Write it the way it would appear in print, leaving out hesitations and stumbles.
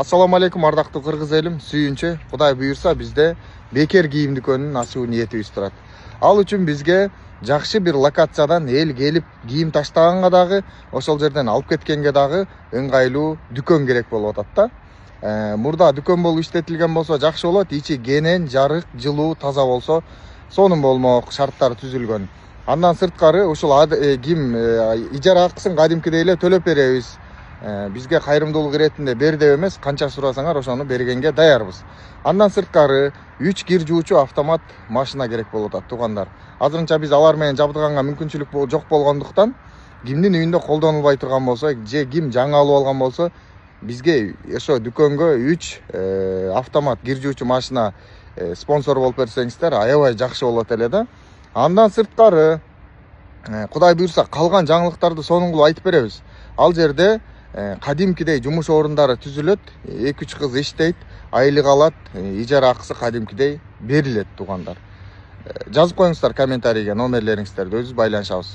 Assalamu алейкум, ардактуу кыргыз элим, сүйүнчү. Кудай буйрса бизде бекер кийим дүкөнүн ачуу ниетибиз турат. Ал үчүн бизге жакшы бир локациядан эл келип кийим таштаганга дагы, ошол жерден алып кеткенге дагы ыңгайлуу дүкөн керек болуп атат да. Мурда дүкөн болуп иштетилген болсо жакшы болот. Ичи кенен, жарык, жылуу, таза болсо, сонун болмок шарттар түзүлгөн. Андан сырткары ушул ким ижара акысын кадимкидей эле төлөп беребиз. Бизге кайрымдуулук иретинде бер деп эмес, канча сурасаңар ошону бергенге даярбыз. Андан сырткары 3 кир жуучу автомат машина керек болуп атат, туугандар. Азырынча биз алар менен жабдыганга мүмкүнчүлүк жок болгондуктан, кимдин үйүндө колдонулбай турган болсо, же ким жаңы алып алган болсо, бизге ошо дүкөнгө 3 автомат кир жуучу машина спонсор болуп берсеңиздер, аябай жакшы болот эле да. Андан сырткары, Кудай буйрса калган жаңылыктарды сонун кылып айтып беребиз. Ал жерде кадимкидей жумуш орундары түзүлөт, 2-3 кыз иштейт, айлык алат, ижара акысы кадимкидей берилет, туугандар. Жазып коюңуздар комментарийге номерлериңиздерди, өзүбүз байланышабыз.